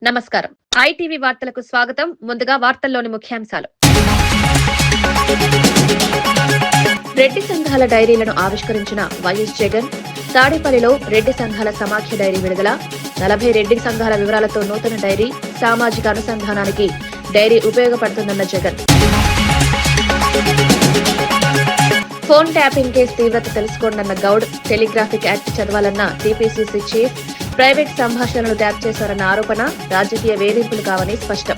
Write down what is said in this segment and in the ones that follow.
నమస్కారం. ఐటీవీ వార్తలకు స్వాగతం. ముందుగా వార్తల్లోని ముఖ్యాంశాలు. రెడ్డి సంఘాల డైరీలను ఆవిష్కరించిన వైఎస్ జగన్. తాడేపల్లిలో రెడ్డి సంఘాల సమాఖ్య డైరీ విడుదల. 40 రెడ్డి సంఘాల వివరాలతో నూతన డైరీ. సామాజిక అనుసంధానానికి డైరీ ఉపయోగపడుతుందన్న జగన్. ఫోన్ ట్యాపింగ్ కేసు తీవ్రత తెలుసుకోండన్న గౌడ్. టెలిగ్రాఫిక్ యాక్ట్ చదవాలన్న టీపీసీసీ చీఫ్. ప్రైవేట్ సంభాషణలు ట్యాప్ చేశారన్న ఆరోపణ రాజకీయ వేధింపులు కావని స్పష్టం.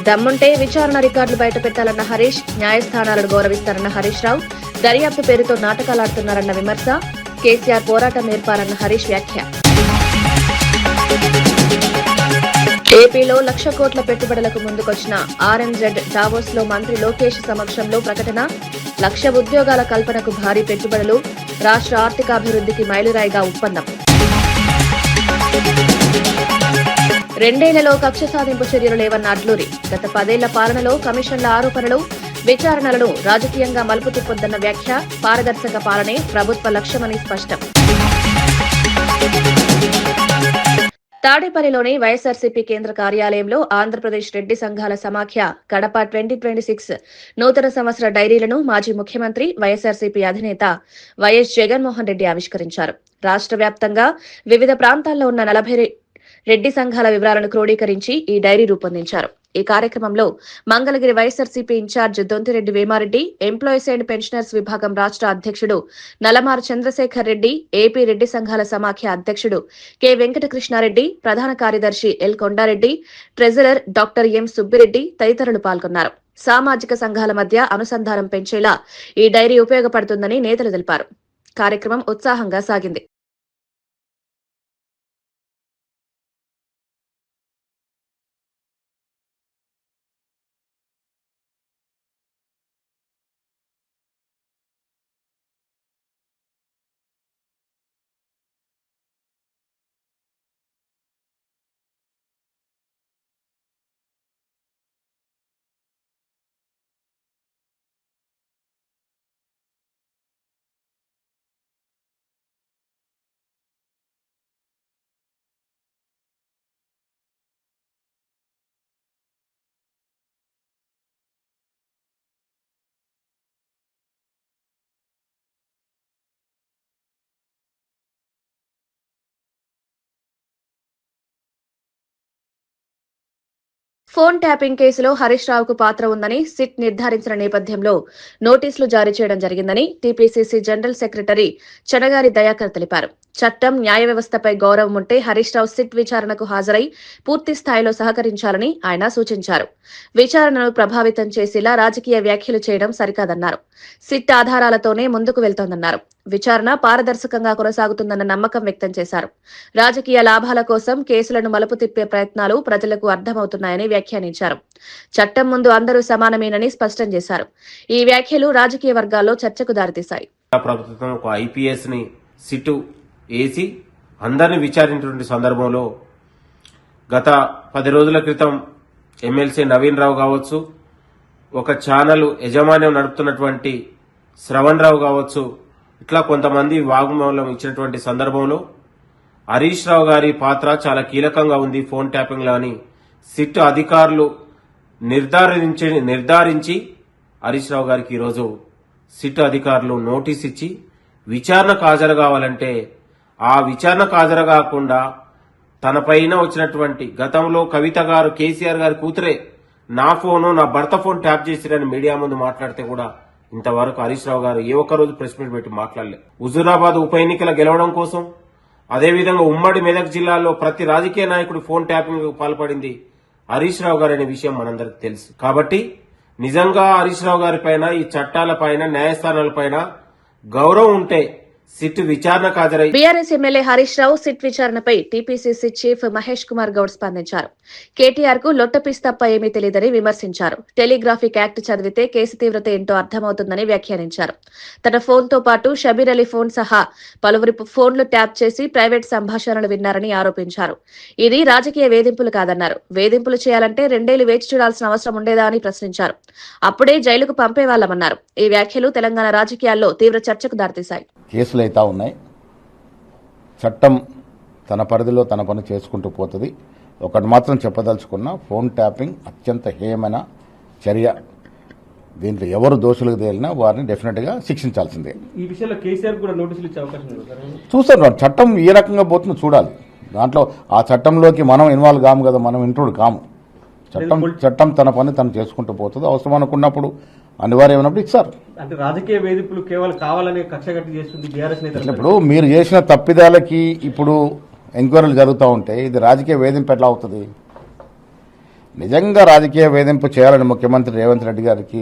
దమ్ముంటే విచారణ రికార్డులు బయటపెట్టాలన్న హరీష్. న్యాయస్థానాలను గౌరవిస్తారన్న హరీష్ రావు. దర్యాప్తు పేరుతో నాటకాలాడుతున్నారన్న విమర్శ. కేసీఆర్ పోరాటం నేర్పారన్న హరీష్ వ్యాఖ్య. ఏపీలో 1,00,000 కోట్ల పెట్టుబడులకు ముందుకొచ్చిన ఆర్ఎంజెడ్. దావోస్ లో మంత్రి లోకేష్ సమక్షంలో ప్రకటన. 1,00,000 ఉద్యోగాల కల్పనకు భారీ పెట్టుబడులు. రాష్ట్ర ఆర్థికాభివృద్ధికి మైలురాయిగా ఒప్పందం. 2 ఏళ్లలో కక్ష సాధింపు చర్యలు లేవన్న అడ్లూరి. గత 10 ఏళ్ల పాలనలో కమిషన్ల ఆరోపణలు, విచారణలను రాజకీయంగా మలుపు తిప్పొద్దన్న వ్యాఖ్య. పారదర్శక పాలనే ప్రభుత్వ లక్ష్యమని స్పష్టం. తాడేపల్లిలోని వైఎస్ఆర్సీపీ కేంద్ర కార్యాలయంలో ఆంధ్రప్రదేశ్ రెడ్డి సంఘాల సమాఖ్య కడప 2026 నూతన సంవత్సర డైరీలను మాజీ ముఖ్యమంత్రి వైఎస్ఆర్సీపీ అధినేత వైఎస్ జగన్మోహన్ రెడ్డి ఆవిష్కరించారు. రాష్ట్ర వ్యాప్తంగా వివిధ ప్రాంతాల్లో ఉన్న 40 రెడ్డి సంఘాల వివరాలను క్రోడీకరించి ఈ డైరీ రూపొందించారు. ఈ కార్యక్రమంలో Mangalagiri YSRCP incharge Dontireddy Vemareddy, employees and pensioners విభాగం రాష్ట్ర అధ్యక్షుడు నలమారు చంద్రశేఖర్ రెడ్డి, ఏపీ రెడ్డి సంఘాల సమాఖ్య అధ్యక్షుడు కె వెంకటకృష్ణారెడ్డి, ప్రధాన కార్యదర్శి L Kondareddy, treasurer doctor M Subbireddy తదితరులు పాల్గొన్నారు. సామాజిక సంఘాల మధ్య అనుసంధానం పెంచేలా ఈ డైరీ ఉపయోగపడుతుందని నేతలు తెలిపారు. కార్యక్రమం ఉత్సాహంగా సాగింది. ఫోన్ ట్యాపింగ్ కేసులో హరీష్ రావుకు పాత్ర ఉందని సిట్ నిర్ధారించిన నేపథ్యంలో నోటీసులు జారీ చేయడం జరిగిందని టీపీసీసీ జనరల్ సెక్రటరీ చనగారి దయాకర్ తెలిపారు. చట్టం, న్యాయ వ్యవస్థపై గౌరవం ఉంటే హరీష్ రావు సిట్ విచారణకు హాజరై పూర్తి స్థాయిలో సహకరించాలని ఆయన సూచించారు. విచారణను ప్రభావితం చేసేలా రాజకీయ వ్యాఖ్యలు చేయడం సరికాదన్నారు. సిట్ ఆధారాలతోనే ముందుకు వెళ్తోందన్నారు. విచారణ పారదర్శకంగా కొనసాగుతుందన్న నమ్మకం వ్యక్తం చేశారు. రాజకీయ లాభాల కోసం కేసులను మలుపు తిప్పే ప్రయత్నాలు ప్రజలకు అర్థమవుతున్నాయని వ్యాఖ్యానించారు. చట్టం ముందు అందరూ సమానమేనని స్పష్టం చేశారు. ఈ వ్యాఖ్యలు రాజకీయ వర్గాల్లో చర్చకు దారితీశాయి. ప్రభుత్వం ఒక ఐపీఎస్ ని సిట్టు వేసి అందరిని విచారించినటువంటి సందర్భంలో గత 10 రోజుల క్రితం ఎమ్మెల్సీ నవీన్ రావు కావచ్చు, ఒక ఛానల్ యజమాన్యం నడుపుతున్నటువంటి శ్రవణ్ రావు కావచ్చు, ఇట్లా కొంతమంది వాగ్మూలం ఇచ్చినటువంటి సందర్భంలో హరీష్ రావు గారి పాత్ర చాలా కీలకంగా ఉంది ఫోన్ ట్యాపింగ్ లో అని సిట్ అధికారులు నిర్ధారించి హరీష్ రావు గారికి ఈరోజు సిట్ అధికారులు నోటీస్ ఇచ్చి విచారణకు హాజరు కావాలంటే ఆ విచారణకు హాజరు కాకుండా తన పైన వచ్చినటువంటి గతంలో కవిత గారు కేసీఆర్ గారి కూతురే నా భర్త ఫోన్ ట్యాప్ చేసిరని మీడియా ముందు మాట్లాడితే కూడా ఇంతవరకు హరీష్ రావు గారు ఏ ఒక్కరోజు ప్రెస్ మీట్ పెట్టి మాట్లాడలే. హుజూరాబాద్ ఉప ఎన్నికల గెలవడం కోసం, అదేవిధంగా ఉమ్మడి మెదక్ జిల్లాలో ప్రతి రాజకీయ నాయకుడు ఫోన్ ట్యాపింగ్ పాల్పడింది హరీష్ రావు గారు అనే విషయం మనందరికి తెలుసు. కాబట్టి నిజంగా హరీష్ రావు గారి పైన, ఈ చట్టాల పైన, న్యాయస్థానాల పైన గౌరవం ఉంటే సిట్ విచారణకు హాజరై BRS MLA Harish Rao SIT విచారణపై టీపీసీసీ చీఫ్ మహేష్ కుమార్ గౌడ్ స్పందించారు. కేటీఆర్ కు లొట్టపీస్ తప్ప ఏమీ తెలియదని విమర్శించారు. టెలిగ్రాఫిక్ యాక్ట్ చదివితే కేసు తీవ్రత ఏంటో అర్థమవుతుందని వ్యాఖ్యానించారు. తన ఫోన్ తో పాటు షబీర్ అలీ ఫోన్ సహా పలువురి ఫోన్లు ట్యాప్ చేసి ప్రైవేట్ సంభాషణలు విన్నారని ఆరోపించారు. ఇది రాజకీయ వేధింపులు కాదన్నారు. వేధింపులు చేయాలంటే 2 ఏళ్లు వేచి చూడాల్సిన అవసరం ఉండేదా అని ప్రశ్నించారు. అప్పుడే జైలుకు పంపేవాళ్లమన్నారు. ఈ వ్యాఖ్యలు తెలంగాణ రాజకీయాల్లో తీవ్ర చర్చకు దారితీశాయి. కేసులు అయితే ఉన్నాయి. చట్టం తన పరిధిలో తన పని చేసుకుంటూ పోతుంది. ఒకటి మాత్రం చెప్పదలుచుకున్నా, ఫోన్ ట్యాపింగ్ అత్యంత హేయమైన చర్య. దీంట్లో ఎవరు దోషులకు తేలినా వారిని డెఫినెట్గా శిక్షించాల్సిందే. ఈ విషయంలో కేసీఆర్ కూడా నోటీసులు ఇచ్చే అవకాశం ఉంది సార్. చూస్తారు చట్టం ఏ రకంగా పోతుందో చూడాలి. దాంట్లో ఆ చట్టంలోకి మనం ఇన్వాల్వ్ కాము కదా, మనం ఇంట్రూడ్ కాము. చట్టం తన పని తను చేసుకుంటూ పోతుంది. అవసరం అనుకున్నప్పుడు అనివార్యమైనప్పుడు ఇస్తారు. అంటే రాజకీయ వేధింపులు కేవలం కావాలనే కక్ష కట్టి చేస్తుంది బీఆర్ఎస్ నేతలు. ఇప్పుడు మీరు చేసిన తప్పిదాలకి ఇప్పుడు ఎంక్వైరీలు జరుగుతూ ఉంటే ఇది రాజకీయ వేధింపు ఎట్లా అవుతుంది? నిజంగా రాజకీయ వేధింపు చేయాలని ముఖ్యమంత్రి రేవంత్ రెడ్డి గారికి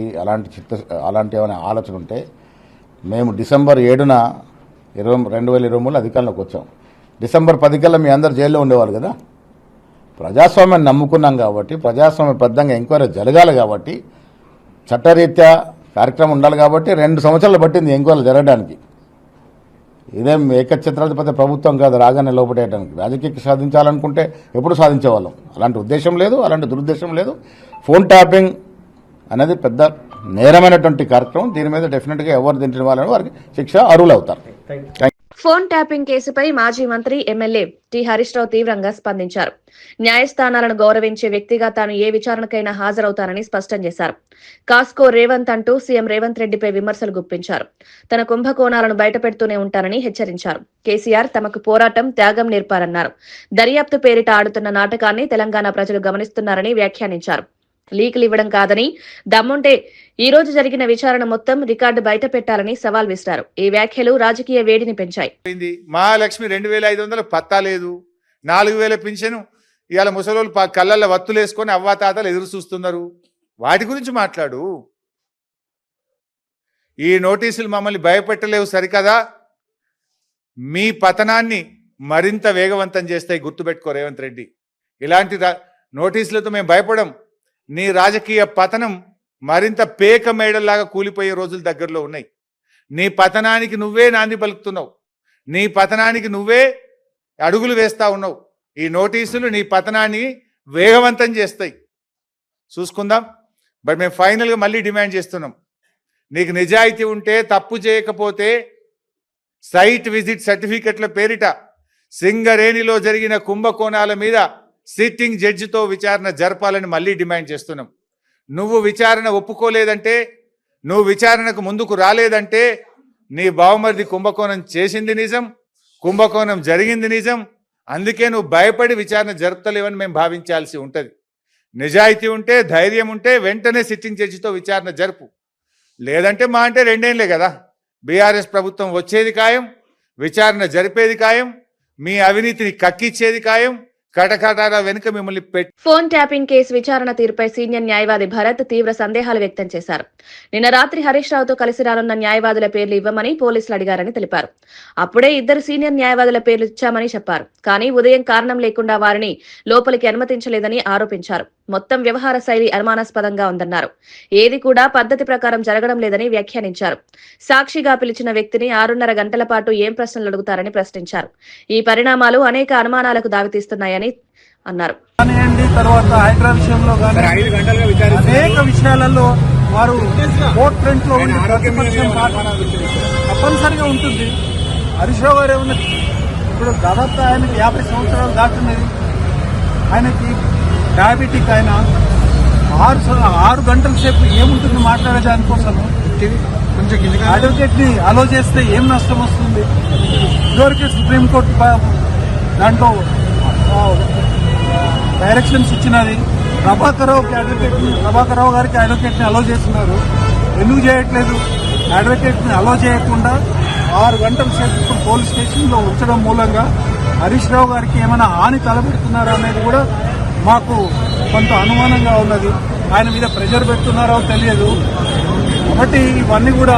అలాంటి ఏమైనా ఆలోచన ఉంటే మేము డిసెంబర్ 7న 2023 అధికారంలోకి వచ్చాం. డిసెంబర్ 10 కల్లా మీ అందరు జైల్లో ఉండేవాళ్ళు కదా. ప్రజాస్వామ్యాన్ని నమ్ముకున్నాం కాబట్టి, ప్రజాస్వామ్యబద్ధంగా ఎంక్వైరీ జరగాలి కాబట్టి, చట్టరీత్యా కార్యక్రమం ఉండాలి కాబట్టి 2 సంవత్సరాలు పట్టింది ఎంక్వైరీలు జరగడానికి. ఇదేం ఏకఛత్రాధిపతి ప్రభుత్వం కాదు రాగానే లోపడేయడానికి. రాజకీయ సాధించాలనుకుంటే ఎప్పుడు సాధించేవాళ్ళం. అలాంటి ఉద్దేశం లేదు, అలాంటి దురుద్దేశం లేదు. ఫోన్ ట్యాపింగ్ అనేది పెద్ద నేరమైనటువంటి కార్యక్రమం. దీని మీద డెఫినెట్గా ఎవరు తింటున్న వాళ్ళని వారికి శిక్ష అర్హులు అవుతారు. ఫోన్ ట్యాపింగ్ కేసుపై మాజీ మంత్రి ఎమ్మెల్యే టి హరీష్ రావు తీవ్రంగా స్పందించారు. న్యాయస్థానాలను గౌరవించే వ్యక్తిగా తాను ఏ విచారణకైనా హాజరవుతానని స్పష్టం చేశారు. కాస్కో రేవంత్ అంటూ సీఎం రేవంత్ రెడ్డిపై విమర్శలు గుప్పించారు. తన కుంభకోణాలను బయటపెడుతూనే ఉంటానని హెచ్చరించారు. కేసీఆర్ తమకు పోరాటం, త్యాగం నేర్పారన్నారు. దర్యాప్తు పేరిట ఆడుతున్న నాటకాన్ని తెలంగాణ ప్రజలు గమనిస్తున్నారని వ్యాఖ్యానించారు. లీకులు ఇవ్వడం కాదని, దమ్ముంటే ఈ రోజు జరిగిన విచారణ మొత్తం రికార్డు బయట పెట్టాలని సవాల్ విసిరారు. ఈ వ్యాఖ్యలు రాజకీయ వేడిని పెంచాయి. మహాలక్ష్మి 2500 పత్తా లేదు, 4000 పింఛను. ఇవాళ ముసలోళ్ళు కళ్ళల్లో వత్తులు వేసుకొని అవ్వాతాతలు ఎదురు చూస్తున్నారు. వాటి గురించి మాట్లాడు. ఈ నోటీసులు మమ్మల్ని భయపెట్టలేవు సరికదా, మీ పతనాన్ని మరింత వేగవంతం చేస్తాయి. గుర్తుపెట్టుకో రేవంత్ రెడ్డి, ఇలాంటి నోటీసులతో మేము భయపడం. నీ రాజకీయ పతనం మరింత పేక మేడల్లాగా కూలిపోయే రోజులు దగ్గరలో ఉన్నాయి. నీ పతనానికి నువ్వే నాంది పలుకుతున్నావు. నీ పతనానికి నువ్వే అడుగులు వేస్తా ఉన్నావు. ఈ నోటీసులు నీ పతనాన్ని వేగవంతం చేస్తాయి. చూసుకుందాం. బట్ మేము ఫైనల్గా మళ్ళీ డిమాండ్ చేస్తున్నాం, నీకు నిజాయితీ ఉంటే, తప్పు చేయకపోతే సైట్ విజిట్ సర్టిఫికెట్ల పేరిట సింగరేణిలో జరిగిన కుంభకోణాల మీద సిట్టింగ్ జడ్జితో విచారణ జరపాలని మళ్ళీ డిమాండ్ చేస్తున్నాం. నువ్వు విచారణ ఒప్పుకోలేదంటే, నువ్వు విచారణకు ముందుకు రాలేదంటే నీ బావమరిది కుంభకోణం చేసింది నిజం, కుంభకోణం జరిగింది నిజం. అందుకే నువ్వు భయపడి విచారణ జరుపుతలేవని మేము భావించాల్సి ఉంటుంది. నిజాయితీ ఉంటే, ధైర్యం ఉంటే వెంటనే సిట్టింగ్ జడ్జితో విచారణ జరుపు. లేదంటే మా అంటే 2 ఏళ్లే కదా, బీఆర్ఎస్ ప్రభుత్వం వచ్చేది ఖాయం, విచారణ జరిపేది ఖాయం, మీ అవినీతిని కక్కిచ్చేది ఖాయం, కటకటాల వెనుక మిమ్మల్ని పెట్టి. ఫోన్ ట్యాపింగ్ కేసు విచారణ తీరుపై సీనియర్ న్యాయవాది భరత్ తీవ్ర సందేహాలు వ్యక్తం చేశారు. నిన్న రాత్రి హరీష్ రావుతో కలిసి రానున్న న్యాయవాదుల పేర్లు ఇవ్వమని పోలీసులు అడిగారని తెలిపారు. అప్పుడే 2 సీనియర్ న్యాయవాదుల పేర్లు ఇచ్చామని చెప్పారు. కానీ ఉదయం కారణం లేకుండా వారిని లోపలికి అనుమతించలేదని ఆరోపించారు. మొత్తం వ్యవహార శైలి అనుమానాస్పదంగా ఉందన్నారు. ఏది కూడా పద్ధతి ప్రకారం జరగడం లేదని వ్యాఖ్యానించారు. సాక్షిగా పిలిచిన వ్యక్తిని 6:30 గంటల పాటు ఏం ప్రశ్నలు అడుగుతారని ప్రశ్నించారు. ఈ పరిణామాలు అనేక అనుమానాలకు దారితీస్తున్నాయని అన్నారు. తర్వాత హైడ్రా విషయంలో అనేక విషయాలలో వారు కోర్ట్ ఫ్రంట్ లో తప్పనిసరిగా ఉంటుంది. హరీష్ రావు గారు ఏమన్నా ఇప్పుడు దాదాపు ఆయనకి 50 సంవత్సరాలు దాటున్నది. ఆయనకి డయాబెటిక్. ఆయన 6 గంటల సేపు ఏముంటుంది మాట్లాడే దానికోసము. అడ్వకేట్ ని అలో చేస్తే ఏం నష్టం వస్తుంది? ఇదివరకే సుప్రీంకోర్టు దాంట్లో డైరెక్షన్స్ ఇచ్చినది. ప్రభాకర్ రావు గారికి అడ్వకేట్ ని అలో చేస్తున్నారు. ఎందుకు చేయట్లేదు? అడ్వకేట్ ని అలో చేయకుండా 6 గంటల సేపు ఇప్పుడు పోలీస్ స్టేషన్ లో ఉంచడం మూలంగా హరీష్ రావు గారికి ఏమైనా హాని తలపెడుతున్నారా అనేది కూడా మాకు కొంత అనుమానంగా ఉన్నది. ఆయన మీద ప్రెషర్ పెడుతున్నారో తెలియదు. కాబట్టి ఇవన్నీ కూడా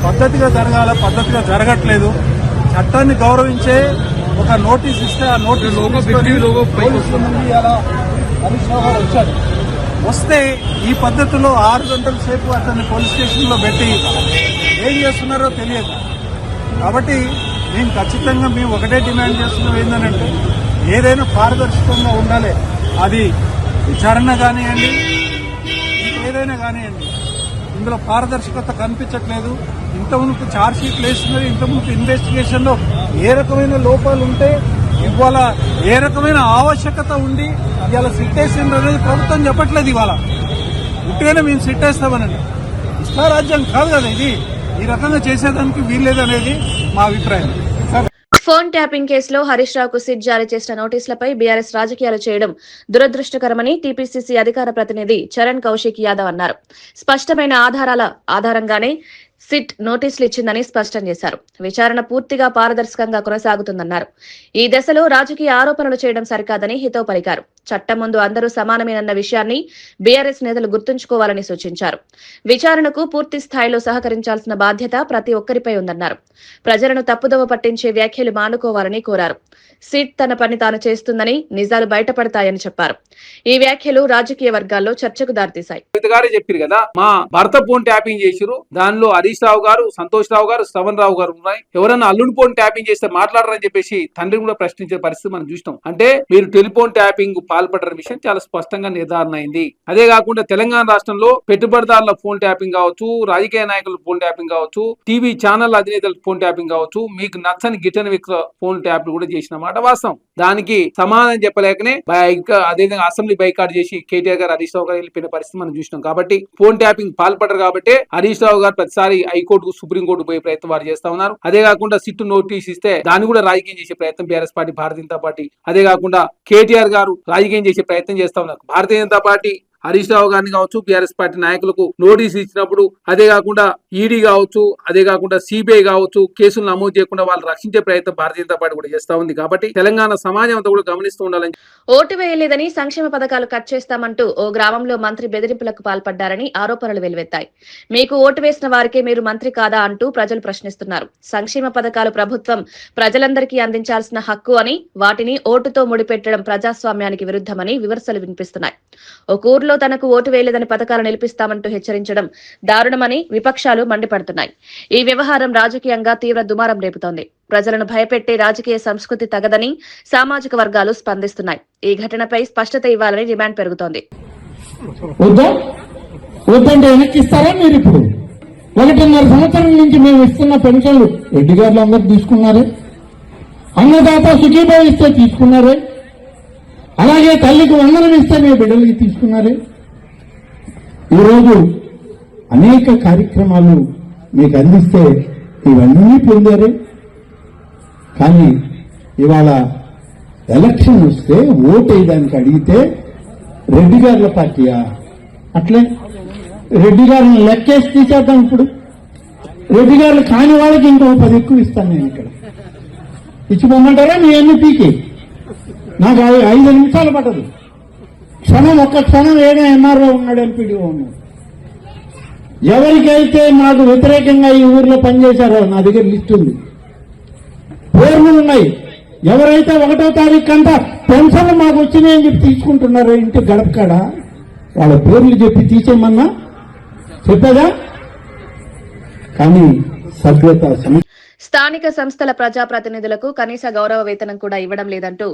పద్ధతిగా జరగాల, పద్ధతిగా జరగట్లేదు. చట్టాన్ని గౌరవించే ఒక నోటీస్ ఇస్తే ఆ నోటీస్ పోలీసుల నుండి అలా హరీష్ రావు గారు వచ్చారు. వస్తే ఈ పద్ధతిలో 6 గంటల సేపు అతన్ని పోలీస్ స్టేషన్ లో పెట్టి ఏం చేస్తున్నారో తెలియదు. కాబట్టి మేము ఖచ్చితంగా ఒకటే డిమాండ్ చేస్తున్నాం, ఏంటంటే ఏదైనా పారదర్శకంగా ఉండాలి. అది విచారణ కానివ్వండి, ఏదైనా కానివ్వండి, ఇందులో పారదర్శకత కనిపించట్లేదు. ఇంతకుముందు ఛార్జ్ షీట్లు వేస్తున్నారు. ఇంతకుముందు ఇన్వెస్టిగేషన్ లో ఏ రకమైన లోపాలు ఉంటే ఇవాళ ఏ రకమైన ఆవశ్యకత ఉండి ఇవాళ సిట్ వేసిండ్రు అనేది ప్రభుత్వం చెప్పట్లేదు. ఇవాళ ఉట్టిగానే మేము సిట్ వేస్తామనండి. ఇష్టారాజ్యం కాదు కదా ఇది. ఈ రకంగా చేసేదానికి వీల్లేదనేది మా అభిప్రాయం. ఫోన్ ట్యాపింగ్ కేసులో హరీష్ రావుకు సిట్ జారీ చేసిన నోటీసులపై బీఆర్ఎస్ రాజకీయాలు చేయడం దురదృష్టకరమని టీపీసీసీ అధికార ప్రతినిధి చరణ్ కౌశిక్ యాదవ్ అన్నారు. స్పష్టమైన ఆధారాల ఆధారంగానే సిట్ నోటీసులు ఇచ్చిందని స్పష్టం చేశారు. విచారణ పూర్తిగా పారదర్శకంగా కొనసాగుతుందన్నారు. ఈ దశలో రాజకీయ ఆరోపణలు చేయడం సరికాదని హితవు పలికారు. చట్టం ముందు అందరూ సమానమేనన్న విషయాన్ని బీఆర్ఎస్ నేతలు గుర్తుంచుకోవాలని సూచించారు. విచారణకు పూర్తి స్థాయిలో సహకరించాల్సిన బాధ్యత ప్రతి ఒక్కరిపై ఉందన్నారు. ప్రజలను తప్పుదోవ పట్టించే వ్యాఖ్యలు మానుకోవాలని కోరారు. సిట్ తన పని తాను చేస్తుందని, నిజాలు బయటపడతాయని చెప్పారు. ఈ వ్యాఖ్యలు రాజకీయ వర్గాల్లో చర్చకు దారితీశాయి. చెప్పారు కదా, మా భర్త ఫోన్ ట్యాపింగ్ చేసిరు, దానిలో హరీష్ రావు గారు, సంతోష్ రావు గారు, శ్రవణ్ రావు గారు ఉన్నాయి. ఎవరన్నా అల్లుని ఫోన్ ట్యాపింగ్ చేస్తే మాట్లాడరని చెప్పేసి తండ్రిని కూడా ప్రశ్నించే పరిస్థితి మనం చూసినాం. అంటే మీరు టెలిఫోన్ ట్యాపింగ్ పాల్పడ్డ విషయం చాలా స్పష్టంగా నిర్ధారణ అయింది. అదే కాకుండా తెలంగాణ రాష్ట్రంలో పెట్టుబడిదారుల ఫోన్ ట్యాపింగ్ కావచ్చు, రాజకీయ నాయకుల ఫోన్ ట్యాపింగ్ కావచ్చు, టీవీ ఛానల్ అధినేతల ఫోన్ ట్యాపింగ్ కావచ్చు, మీకు నచ్చని గిట్టని వ్యక్తుల ఫోన్ ట్యాపింగ్ కూడా చేసిన మాట వాస్తవం. దానికి సమాధానం చెప్పలేకనే అదేవిధంగా అసెంబ్లీ బైకాట్ చేసి కేటీఆర్ గారు, హరీష్ రావు గారు వెళ్ళిపోయిన పరిస్థితి మనం చూసినాం. కాబట్టి ఫోన్ ట్యాపింగ్ పాల్పడ్డారు కాబట్టి హరీష్ రావు గారు ప్రతిసారి హైకోర్టు, సుప్రీంకోర్టు పోయే ప్రయత్నం వారు చేస్తా ఉన్నారు. అదే కాకుండా సిట్టు నోటీస్ ఇస్తే దాన్ని కూడా రాజకీయం చేసే ప్రయత్నం BRS party, Bharatiya Janata party, అదే కాకుండా కేటీఆర్ గారు రాజకీయం చేసే ప్రయత్నం చేస్తా ఉన్నారు. భారతీయ జనతా పార్టీ హరీష్ రావు గారిని కావచ్చు, బీఆర్ఎస్ పార్టీ నాయకులకు నోటీస్ ఇచ్చినప్పుడు అదే కాకుండా ఈడీ కావచ్చు, అదే కాకుండా సిబిఐ కావచ్చు, కేసులు నమోదు చేయకుండా వాళ్ళు రక్షించే ప్రయత్నం భారతీయ జనతా పార్టీ కూడా చేస్తా ఉంది. కాబట్టి తెలంగాణ సమాజం అంతా కూడా గమనిస్తూ ఉండాలని. ఓటు వేయలేదని సంక్షేమ పథకాలు కట్ చేస్తామంటూ ఓ గ్రామంలో మంత్రి బెదిరింపులకు పాల్పడ్డారని ఆరోపణలు వెలువెత్తాయి. మీకు ఓటు వేసిన వారికే మీరు మంత్రి కాదా అంటూ ప్రజలు ప్రశ్నిస్తున్నారు. సంక్షేమ పథకాలు ప్రభుత్వం ప్రజలందరికీ అందించాల్సిన హక్కు అని, వాటిని ఓటుతో ముడిపెట్టడం ప్రజాస్వామ్యానికి విరుద్ధమని విమర్శలు వినిపిస్తున్నాయి. ఒక ఊర్లో తనకు ఓటు వేయలేదని పథకాలు నిలిపిస్తామంటూ హెచ్చరించడం దారుణమని విపక్షాలు మండిపడుతున్నాయి. ఈ వ్యవహారం రాజకీయంగా తీవ్ర దుమారం రేపుతోంది. ప్రజలను భయపెట్టే రాజకీయ సంస్కృతి తగదని సామాజిక వర్గాలు స్పందిస్తున్నాయి. ఈ ఘటనపై స్పష్టత ఇవ్వాలని డిమాండ్ పెరుగుతోంది. వద్దంటే వెనక్కిస్తారా మీరు? ఇప్పుడు 1.5 సంవత్సరం నుంచి మేము ఇస్తున్న పెన్షన్లు రెడ్డి గారులు అందరూ తీసుకున్నారే, అన్నదాత సుఖీభావ ఇస్తే తీసుకున్నారే, అలాగే తల్లికి వందనం ఇస్తే మీ బిడ్డలకి తీసుకున్నారే. ఈరోజు అనేక కార్యక్రమాలు మీకు అందిస్తే ఇవన్నీ పొందారే. కానీ ఇవాళ ఎలక్షన్ వస్తే ఓటు వేయడానికి అడిగితే రెడ్డి గారుల పార్టీయా? అట్లే రెడ్డి గారిని లెక్కేసి తీసేద్దాం. ఇప్పుడు రెడ్డి గారులు కాని వాళ్ళకి ఇంకో 10 ఎక్కువ ఇస్తాను నేను. ఇక్కడ ఇచ్చి పొమ్మంటారా? మీ అన్ని పీకి నాకు 5 నిమిషాలు పట్టదు. ఒక్క క్షణం ఏదో ఎంఆర్ఓ ఉన్నాడు, ఎంపీడీఓ ఉన్నాడు. ఎవరికైతే మాకు వ్యతిరేకంగా ఈ ఊర్లో పనిచేశారో నా దగ్గర లిస్ట్ ఉంది, పేర్లు ఉన్నాయి. ఎవరైతే 1వ తారీఖు అంతా పెన్షన్లు మాకు వచ్చినాయని చెప్పి తీసుకుంటున్నారో ఇంటి గడప కాడ వాళ్ళ పేర్లు చెప్పి తీసేయమన్నా చెప్పేదా? కానీ సభ్యత స్థానిక సంస్థల ప్రజాప్రతినిధులకు కనీస గౌరవ వేతనం కూడా ఇవ్వడం లేదంటూ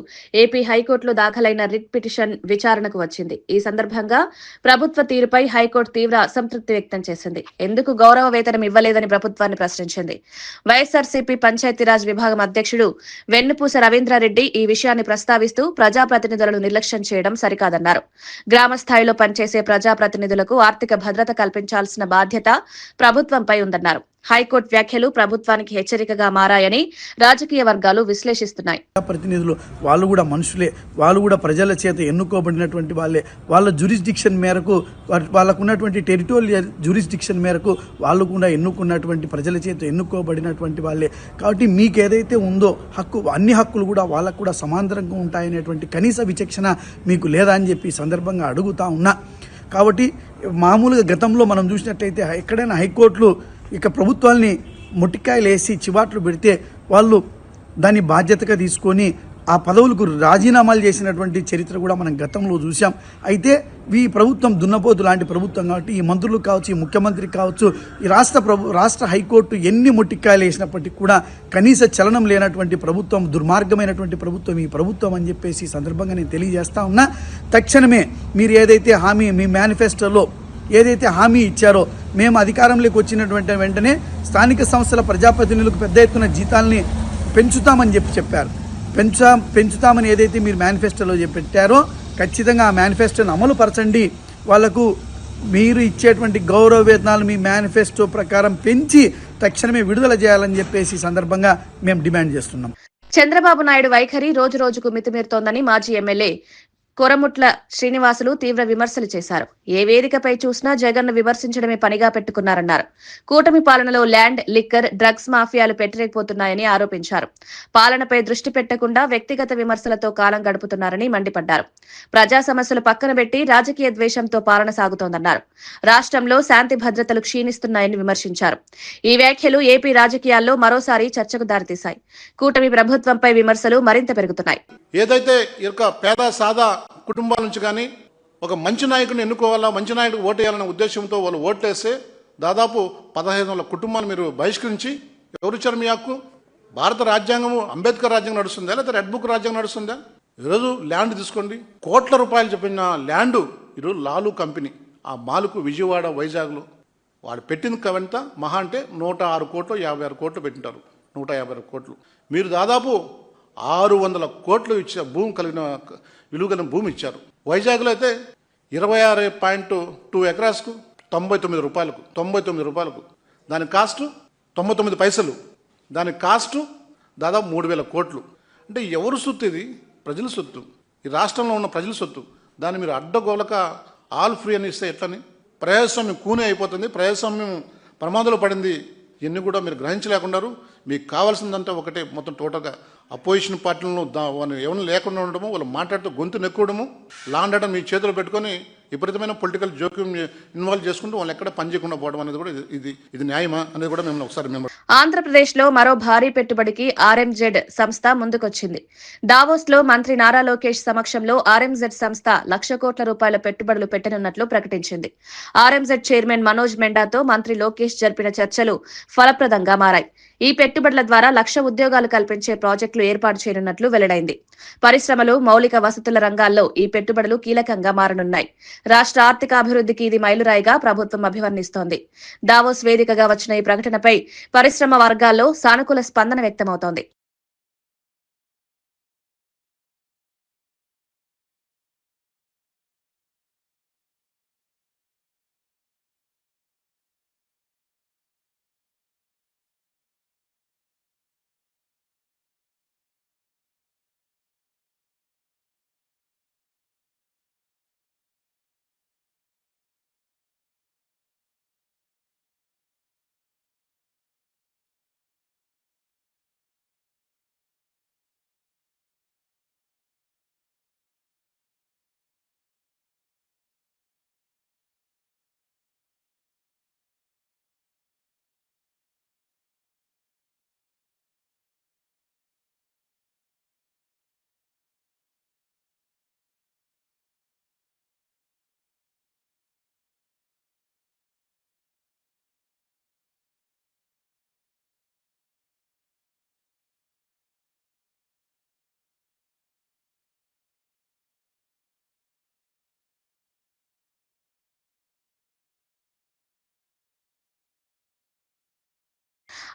ఏపీ హైకోర్టులో దాఖలైన రిట్ పిటిషన్ విచారణకు వచ్చింది. ఈ సందర్భంగా ప్రభుత్వ తీరుపై హైకోర్టు తీవ్ర అసంతృప్తి వ్యక్తం చేసింది. ఎందుకు గౌరవ వేతనం ఇవ్వలేదని ప్రభుత్వాన్ని ప్రశ్నించింది. వైఎస్ఆర్సీపీ పంచాయతీరాజ్ విభాగం అధ్యక్షుడు వెన్నుపూస రవీంద్రారెడ్డి ఈ విషయాన్ని ప్రస్తావిస్తూ ప్రజాప్రతినిధులను నిర్లక్ష్యం చేయడం సరికాదన్నారు. గ్రామ స్థాయిలో పనిచేసే ప్రజాప్రతినిధులకు ఆర్థిక భద్రత కల్పించాల్సిన బాధ్యత ప్రభుత్వంపై ఉందన్నారు. హైకోర్టు వ్యాఖ్యలు ప్రభుత్వానికి హెచ్చరికగా మారాయని రాజకీయ వర్గాలు విశ్లేషిస్తున్నాయి. ప్రతినిధులు వాళ్ళు కూడా మనుషులే, వాళ్ళు కూడా ప్రజల చేత ఎన్నుకోబడినటువంటి వాళ్ళే. వాళ్ళ జ్యూరిస్డిక్షన్ మేరకు, వాళ్ళకున్నటువంటి టెరిటోరియల్ జ్యూరిస్డిక్షన్ మేరకు వాళ్ళు కూడా ఎన్నుకున్నటువంటి ప్రజల చేత ఎన్నుకోబడినటువంటి వాళ్ళే. కాబట్టి మీకు ఏదైతే ఉందో హక్కు, అన్ని హక్కులు కూడా వాళ్ళకు కూడా సమాంతరంగా ఉంటాయనేటువంటి కనీస విచక్షణ మీకు లేదా అని చెప్పి సందర్భంగా అడుగుతా ఉన్నా. కాబట్టి మామూలుగా గతంలో మనం చూసినట్టయితే ఎక్కడైనా హైకోర్టులు ఇక ప్రభుత్వాల్ని మొట్టికాయలు వేసి చివాట్లు పెడితే వాళ్ళు దాన్ని బాధ్యతగా తీసుకొని ఆ పదవులకు రాజీనామాలు చేసినటువంటి చరిత్ర కూడా మనం గతంలో చూసాం. అయితే ఈ ప్రభుత్వం దున్నపోతు లాంటి ప్రభుత్వం కాబట్టి ఈ మంత్రులు కావచ్చు, ఈ ముఖ్యమంత్రి కావచ్చు, ఈ రాష్ట్ర హైకోర్టు ఎన్ని మొట్టికాయలు వేసినప్పటికీ కూడా కనీస చలనం లేనటువంటి ప్రభుత్వం, దుర్మార్గమైనటువంటి ప్రభుత్వం ఈ ప్రభుత్వం అని చెప్పేసి ఈ సందర్భంగా నేను తెలియజేస్తా ఉన్నా. తక్షణమే మీరు ఏదైతే హామీ, మీ మేనిఫెస్టోలో ఏదైతే హామీ ఇచ్చారో, మేము అధికారంలోకి వచ్చినటువంటి వెంటనే స్థానిక సంస్థల ప్రజాప్రతినిధులకు పెద్ద ఎత్తున జీతాలని పెంచుతామని చెప్పారు. పెంచుతామని ఏదైతే మీరు మేనిఫెస్టోలో పెట్టారో ఖచ్చితంగా ఆ మేనిఫెస్టోను అమలు పరచండి. వాళ్లకు మీరు ఇచ్చేటువంటి గౌరవ వేతనాలు మీ మేనిఫెస్టో ప్రకారం పెంచి తక్షణమే విడుదల చేయాలని చెప్పేసి ఈ సందర్భంగా మేము డిమాండ్ చేస్తున్నాం. చంద్రబాబు నాయుడు వైఖరి రోజు రోజుకు మితిమీరుతోందని మాజీ ఎమ్మెల్యే కొరముట్ల శ్రీనివాసులు తీవ్ర విమర్శలు చేశారు. ఏ వేదికపై చూసినా జగన్ను విమర్శించడమే పనిగా పెట్టుకున్నారన్నారు. కూటమి పాలనలో ల్యాండ్, లిక్కర్, డ్రగ్స్ మాఫియాలు పెట్టిరేగిపోతున్నాయని ఆరోపించారు. పాలనపై దృష్టి పెట్టకుండా వ్యక్తిగత విమర్శలతో కాలం గడుపుతున్నారని మండిపడ్డారు. ప్రజా సమస్యలు పక్కన పెట్టి రాజకీయ ద్వేషంతో పాలన సాగుతోందన్నారు. రాష్ట్రంలో శాంతి భద్రతలు క్షీణిస్తున్నాయని విమర్శించారు. ఈ వ్యాఖ్యలు ఏపీ రాజకీయాల్లో మరోసారి చర్చకు దారితీశాయి. కూటమి ప్రభుత్వంపై విమర్శలు మరింత పెరుగుతున్నాయి. ఏదైతే ఇక పేద సాదా కుటుంబాల నుంచి కానీ ఒక మంచి నాయకుడిని ఎన్నుకోవాలా, మంచి నాయకుడికి ఓటు వేయాలనే ఉద్దేశంతో వాళ్ళు ఓట్లేస్తే దాదాపు 1500 కుటుంబాలు మీరు బహిష్కరించి ఎవరిచ్చారు మీ హక్కు? భారత రాజ్యాంగము అంబేద్కర్ రాజ్యాంగం నడుస్తుందా, లేకపోతే రెడ్ బుక్ రాజ్యాంగం నడుస్తుందా? ఈరోజు ల్యాండ్ తీసుకోండి, కోట్ల రూపాయలు చెప్పిన ల్యాండ్ ఈరోజు లాలు కంపెనీ ఆ మాలుకు విజయవాడ, వైజాగ్లో వాడు పెట్టింది కవంత మహా అంటే 106 కోట్లు 56 కోట్లు పెట్టింటారు. 156 కోట్లు. మీరు దాదాపు 600 కోట్లు ఇచ్చిన భూమి కలిగిన విలువ కలిగిన భూమి ఇచ్చారు. వైజాగ్లో అయితే 26.2 ఎకరాస్కు 99 రూపాయలకు దాని కాస్ట్ 99 పైసలు, దాని కాస్ట్ దాదాపు 3000 కోట్లు. అంటే ఎవరు సొత్తు? ఇది ప్రజల సొత్తు, ఈ రాష్ట్రంలో ఉన్న ప్రజల సొత్తు. దాన్ని మీరు అడ్డగోలక ఆల్ ఫ్రీ అని ఇస్తే ఎట్లని? ప్రజాస్వామ్యం కూనే అయిపోతుంది, ప్రజాస్వామ్యం ప్రమాదంలో పడింది. ఇవన్నీ కూడా మీరు గ్రహించలేకున్నారు. మీకు కావాల్సిందంటే ఒకటే, మొత్తం టోటల్గా అపోజిషన్ పార్టీలను ఎవరిని లేకుండా ఉండడము, వాళ్ళు మాట్లాడుతూ గొంతు నెక్కడము, లాండటం మీ చేతులు పెట్టుకొని విపరీతమైన పొలిటికల్ జోక్యం ఇన్వాల్వ్ చేసుకుంటూ వాళ్ళు ఎక్కడ పని చేయకుండా పోవడం అనేది కూడా ఇది న్యాయమా అనేది కూడా మేము ఒకసారి మేము. ఆంధ్రప్రదేశ్ లో మరో భారీ పెట్టుబడికి ఆర్ఎంజెడ్ సంస్థ ముందుకొచ్చింది. దావోస్ లో మంత్రి నారా లోకేష్ సమక్షంలో ఆర్ఎంజెడ్ సంస్థ 1,00,00,000 కోట్ల రూపాయల పెట్టుబడులు పెట్టనున్నట్లు ప్రకటించింది. ఆర్ఎంజెడ్ చైర్మన్ మనోజ్ మెండాతో మంత్రి లోకేష్ జరిపిన చర్చలు ఫలప్రదంగా మారాయి. ఈ పెట్టుబడుల ద్వారా 1,00,000 ఉద్యోగాలు కల్పించే ప్రాజెక్టులు ఏర్పాటు చేయనున్నట్లు వెల్లడైంది. పరిశ్రమలు, మౌలిక వసతుల రంగాల్లో ఈ పెట్టుబడులు కీలకంగా మారనున్నాయి. రాష్ట్ర ఆర్థిక అభివృద్ధికి ఇది మైలురాయిగా ప్రభుత్వం అభివర్ణిస్తోంది. దావోస్ వేదికగా వచ్చిన ఈ ప్రకటనపై పరిశ్రమ వర్గాల్లో సానుకూల స్పందన వ్యక్తమవుతోంది.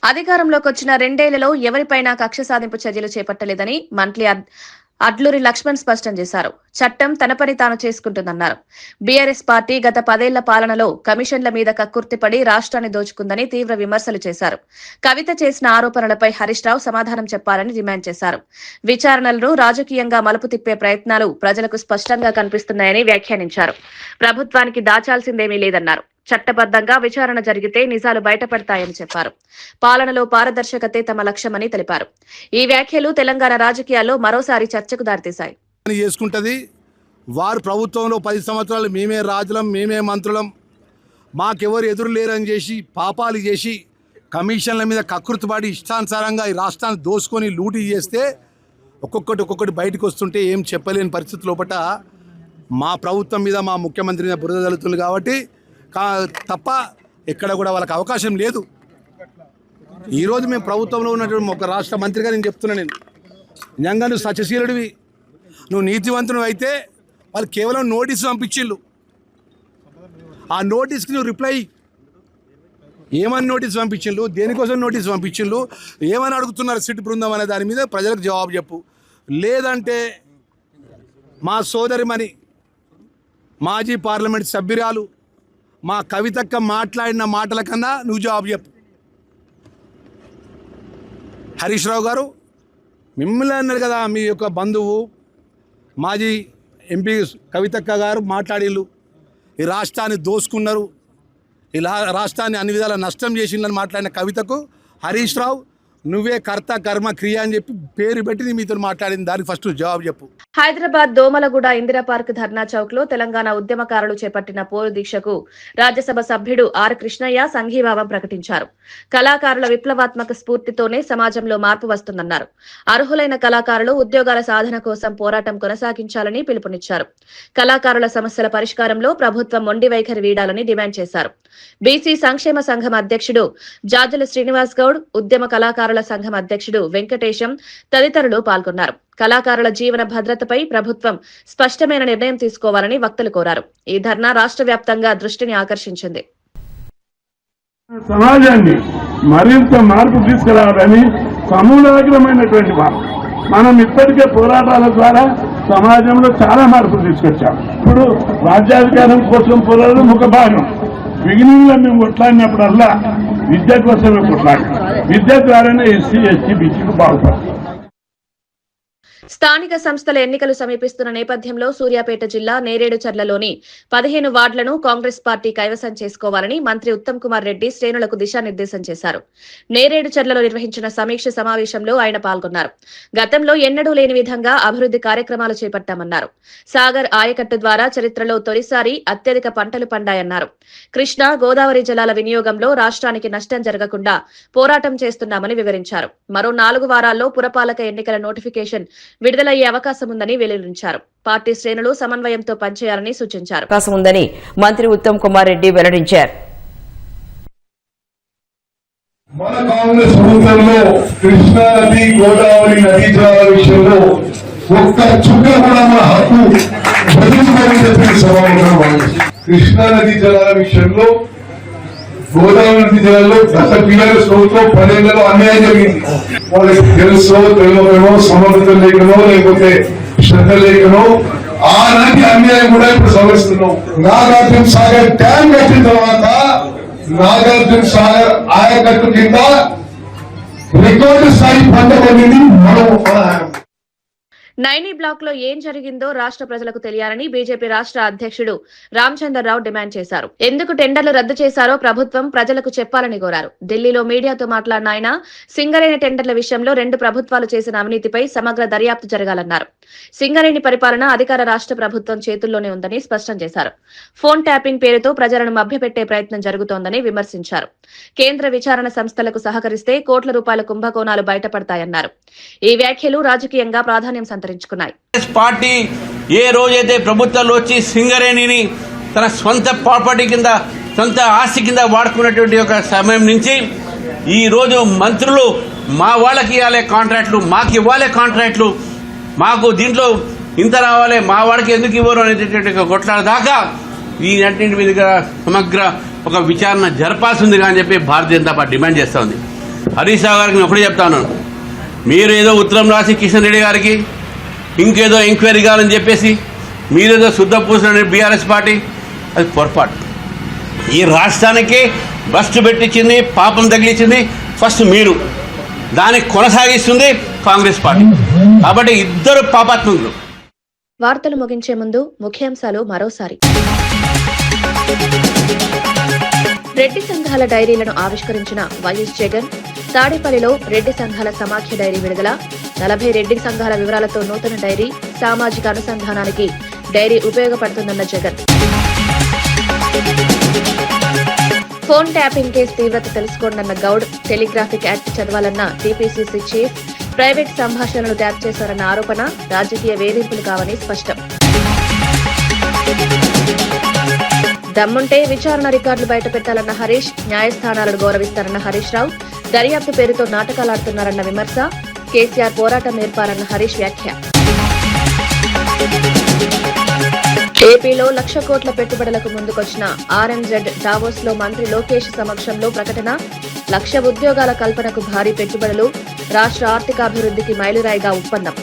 అధికారంలోకి వచ్చిన 2 ఏళ్లలో ఎవరిపైనా కక్ష సాధింపు చర్యలు చేపట్టలేదని మంత్రి అడ్లూరి లక్ష్మణ్ స్పష్టం చేశారు. చట్టం తన పని తాను చేసుకుంటుందన్నారు. బీఆర్ఎస్ పార్టీ గత 10 ఏళ్ల పాలనలో కమిషన్ల మీద కక్కుర్తిపడి రాష్ట్రాన్ని దోచుకుందని తీవ్ర విమర్శలు చేశారు. కవిత చేసిన ఆరోపణలపై హరీష్ రావు సమాధానం చెప్పాలని డిమాండ్ చేశారు. విచారణలను రాజకీయంగా మలుపు తిప్పే ప్రయత్నాలు ప్రజలకు స్పష్టంగా కనిపిస్తున్నాయని వ్యాఖ్యానించారు. ప్రభుత్వానికి దాచాల్సిందేమీ లేదన్నారు. చట్టబద్దంగా విచారణ జరిగితే నిజాలు బయటపడతాయని చెప్పారు. పాలనలో పారదర్శకతే తమ లక్ష్యమని తెలిపారు. ఈ వ్యాఖ్యలు తెలంగాణ రాజకీయాల్లో మరోసారి చర్చకు దారితీశాయి. చేసుకుంటది వారు ప్రభుత్వంలో 10 సంవత్సరాలు మేమే రాజులం, మేమే మంత్రులం, మాకెవరు ఎదురు లేరని చేసి పాపాలు చేసి కమిషన్ల మీద కకృతిపడి ఇష్టానుసారంగా ఈ రాష్ట్రాన్ని దోసుకొని లూటీ చేస్తే ఒక్కొక్కటి బయటకు వస్తుంటే ఏం చెప్పలేని పరిస్థితి లోపల మా ప్రభుత్వం మీద మా ముఖ్యమంత్రి మీద బురద జల్లుతుంది కాబట్టి తప్ప ఎక్కడ కూడా వాళ్ళకి అవకాశం లేదు. ఈరోజు మేము ప్రభుత్వంలో ఉన్నటువంటి ఒక రాష్ట్ర మంత్రిగా నేను చెప్తున్నా, నేను నిజంగా నువ్వు సత్యశీలుడివి, నువ్వు నీతివంతుడు అయితే వాళ్ళు కేవలం నోటీసు పంపించిళ్ళు. ఆ నోటీస్కి నువ్వు రిప్లై ఏమని నోటీస్ పంపించిండ్రు, దేనికోసం నోటీస్ పంపించిండ్రు, ఏమని అడుగుతున్నారు సిట్ బృందం అనే దాని మీద ప్రజలకు జవాబు చెప్పు. లేదంటే మా సోదరిమణి మాజీ పార్లమెంట్ సభ్యురాలు మా కవితక్క మాట్లాడిన మాటల కన్నా నువ్వు జవాబు చెప్పు. హరీష్ రావు గారు మిమ్మల్ని అన్నారు కదా, మీ యొక్క బంధువు మాజీ ఎంపీ కవితక్క గారు మాట్లాడిళ్ళు, ఈ రాష్ట్రాన్ని దోసుకున్నారు, ఈ రాష్ట్రాన్ని అన్ని విధాల నష్టం చేసిందని మాట్లాడిన కవితకు హరీష్ రావు నువ్వే కర్త కర్మ క్రియ అని చెప్పి పేరు పెట్టి మీతో మాట్లాడింది, దానికి ఫస్ట్ జవాబు చెప్పు. హైదరాబాద్ దోమలగూడ ఇందిరా పార్క్ ధర్నా చౌక్ లో తెలంగాణ ఉద్యమకారులు చేపట్టిన పోరు దీక్షకు రాజ్యసభ సభ్యుడు ఆర్ కృష్ణయ్య సంఘీభావం ప్రకటించారు. కళాకారుల విప్లవాత్మక స్ఫూర్తితోనే సమాజంలో మార్పు వస్తుందన్నారు. అర్హులైన కళాకారులు ఉద్యోగాల సాధన కోసం పోరాటం కొనసాగించాలని పిలుపునిచ్చారు. కళాకారుల సమస్యల పరిష్కారంలో ప్రభుత్వం మొండి వైఖరి వీడాలని డిమాండ్ చేశారు. బీసీ సంక్షేమ సంఘం అధ్యక్షుడు జాజుల శ్రీనివాస్ గౌడ్, ఉద్యమ కళాకారుల సంఘం అధ్యక్షుడు వెంకటేశం తదితరులు పాల్గొన్నారు. కళాకారుల జీవన భద్రతపై ప్రభుత్వం స్పష్టమైన నిర్ణయం తీసుకోవాలని వక్తలు కోరారు. ఈ ధర్నా రాష్ట్ర వ్యాప్తంగా దృష్టిని ఆకర్షించింది. సమాజాన్ని మరింత మార్పు తీసుకురావాలని సమూలాగ్రమైనటువంటి మనం ఇప్పటికే పోరాటాల ద్వారా సమాజంలో చాలా మార్పులు తీసుకొచ్చాం. ఇప్పుడు రాజ్యాధికారం కోసం పోరాడడం ఒక భాగం. బిగినింగ్ లో మేము కొట్లాడినప్పుడల్లా విద్య కోసమే కొట్లాడాం. విద్య ద్వారానే ఎస్సీ ఎస్టీ బీసీకి బాగుపడుతుంది. స్థానిక సంస్థల ఎన్నికలు సమీపిస్తున్న నేపథ్యంలో సూర్యాపేట జిల్లా నేరేడుచర్లలోని 15 వార్డులను కాంగ్రెస్ పార్టీ కైవసం చేసుకోవాలని మంత్రి ఉత్తమ్ కుమార్ రెడ్డి శ్రేణులకు దిశానిర్దేశం చేశారు. నేరేడుచర్లలో నిర్వహించిన సమీక్ష సమావేశంలో ఆయన పాల్గొన్నారు. గతంలో ఎన్నడూ లేని విధంగా అభివృద్ధి కార్యక్రమాలు చేపట్టామన్నారు. సాగర్ ఆయకట్టు ద్వారా చరిత్రలో తొలిసారి అత్యధిక పంటలు పండాయన్నారు. కృష్ణా గోదావరి జలాల వినియోగంలో రాష్ట్రానికి నష్టం జరగకుండా పోరాటం చేస్తున్నామని వివరించారు. మరో 4 వారాల్లో పురపాలక ఎన్నికల నోటిఫికేషన్ విడుదలయ్యే అవకాశం ఉందని వెల్లడించారు. పార్టీ శ్రేణులు సమన్వయంతో పనిచేయాలని సూచించారు. అవకాశం ఉందని మంత్రి ఉత్తమ్ కుమార్ రెడ్డి వెల్లడించారు. మన కాంగ్రెస్ ప్రభుత్వంలో కృష్ణా నది గోదావరి నదీ జలాల విషయంలో ఒక్క చుక్క కూడా మన హక్కు బదులుకోని చెప్పిన సమావేశం. కృష్ణా నదీ జలాల విషయంలో గోదావరి నది జలాల్లో గత టీఆర్ఎస్ ప్రభుత్వం 10 ఏళ్లలో అన్యాయం జరిగింది. వాళ్ళకి తెలుసో తెలియకనో సమర్థత లేకనో లేకపోతే శ్రద్ధ లేకనో ఆ నది అన్యాయం కూడా ఇప్పుడు సమర్స్తున్నాం. నాగార్జున సాగర్ డ్యామ్ కట్టిన తర్వాత నాగార్జున సాగర్ ఆయకట్టు కింద రికార్డు స్థాయి పంట పండింది. మనం నైనీ బ్లాక్ లో ఏం జరిగిందో రాష్ట్ర ప్రజలకు తెలియాలని బీజేపీ రాష్ట్ర అధ్యక్షుడు రామచంద్రరావు డిమాండ్ చేశారు. ఎందుకు టెండర్లు రద్దు చేశారో ప్రభుత్వం ప్రజలకు చెప్పాలని కోరారు. ఢిల్లీలో మీడియాతో మాట్లాడిన ఆయన సింగరేణి టెండర్ల విషయంలో 2 ప్రభుత్వాలు చేసిన అవినీతిపై సమగ్ర దర్యాప్తు జరగాలన్నారు. సింగరేణి పరిపాలన అధికార రాష్ట్ర ప్రభుత్వం చేతుల్లోనే ఉందని స్పష్టం చేశారు. ఫోన్ ట్యాపింగ్ పేరుతో ప్రజలను మభ్యపెట్టే ప్రయత్నం జరుగుతోందని విమర్శించారు. కేంద్ర విచారణ సంస్థలకు సహకరిస్తే కోట్ల రూపాయల కుంభకోణాలు బయటపడతాయన్నారు. ఈ వ్యాఖ్యలు రాజకీయంగా ప్రాధాన్యం సంతరించుకున్నాయి. పార్టీ ఏ రోజైతే ప్రభుత్వాలు వచ్చి సింగరేణిని తన సొంత ప్రాపర్టీ కింద సొంత ఆస్తి కింద వాడుకున్నటువంటి ఒక సమయం నుంచి ఈ రోజు మంత్రులు మా వాళ్ళకి ఇవ్వాలి కాంట్రాక్టులు, మాకు ఇవ్వాలి కాంట్రాక్టులు, మాకు దీంట్లో ఇంత రావాలి, మా వాడికి ఎందుకు ఇవ్వరు అనేటటువంటి కొట్లాడ దాకా ఈ అన్నింటి మీద సమగ్ర ఒక విచారణ జరపాల్సింది అని చెప్పి భారతీయ జనతా పార్టీ డిమాండ్ చేస్తూ ఉంది. హరీష్ రావు గారికి నేను ఒకటే చెప్తాను, మీరు ఏదో ఉత్తరం రాసి కిషన్ రెడ్డి గారికి ఇంకేదో ఎంక్వైరీ కావాలని చెప్పేసి మీరేదో శుద్ధ పూసిన బీఆర్ఎస్ పార్టీ, అది పొరపాటు. ఈ రాష్ట్రానికి బస్టు పెట్టించింది, పాపం తగిలించింది ఫస్ట్ మీరు, దానికి కొనసాగిస్తుంది కాంగ్రెస్ పార్టీ. కాబట్టి ఇద్దరు పాపాత్ములు. వార్తలు ముగించే ముందు ముఖ్యాంశాలు మరోసారి. రెడ్డి సంఘాల డైరీలను ఆవిష్కరించిన వైఎస్ జగన్. తాడేపల్లిలో రెడ్డి సంఘాల సమాఖ్య డైరీ విడుదల. 40 రెడ్డి సంఘాల వివరాలతో నూతన డైరీ. సామాజిక అనుసంధానానికి డైరీ ఉపయోగపడుతుందన్న జగన్. ఫోన్ ట్యాపింగ్ కేసు తీవ్రత తెలుసుకోండన్న గౌడ్. టెలిగ్రాఫిక్ యాక్ట్ చదవాలన్న టీపీసీసీ చీఫ్. ప్రైవేట్ సంభాషణలు ట్యాప్ చేశారన్న ఆరోపణ రాజకీయ వేధింపులు కావని స్పష్టం. దమ్ముంటే విచారణ రికార్డులు బయటపెట్టాలన్న హరీష్. న్యాయస్థానాలను గౌరవిస్తారన్న హరీష్ రావు. దర్యాప్తు పేరుతో నాటకాలాడుతున్నారన్న విమర్శ. కేసీఆర్ పోరాటం నేర్పారన్న హరీష్ వ్యాఖ్య. ఏపీలో 1,00,000 కోట్ల పెట్టుబడులకు ముందుకొచ్చిన ఆర్ఎంజెడ్ డావోస్ లో మంత్రి లోకేష్ సమక్షంలో ప్రకటన. 1,00,000 ఉద్యోగాల కల్పనకు భారీ పెట్టుబడులు. రాష్ట్ర ఆర్థికాభివృద్ధికి మైలురాయిగా ఒప్పందం.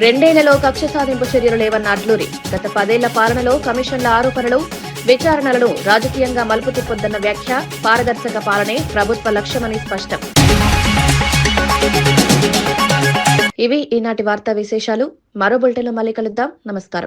రెండేళ్లలో కక్ష సాధింపు చర్యలు లేవన్న అడ్లూరి. గత 10 ఏళ్ల పాలనలో కమిషన్ల ఆరోపణలు, విచారణలను రాజకీయంగా మలుపు తిప్పొద్దన్న వ్యాఖ్య. పారదర్శక పాలనే ప్రభుత్వ లక్ష్యమని స్పష్టం. ఇవి ఈనాటి వార్తా విశేషాలు. మరో బులెటిన్లో మళ్ళీ కలుద్దాం. నమస్కారం.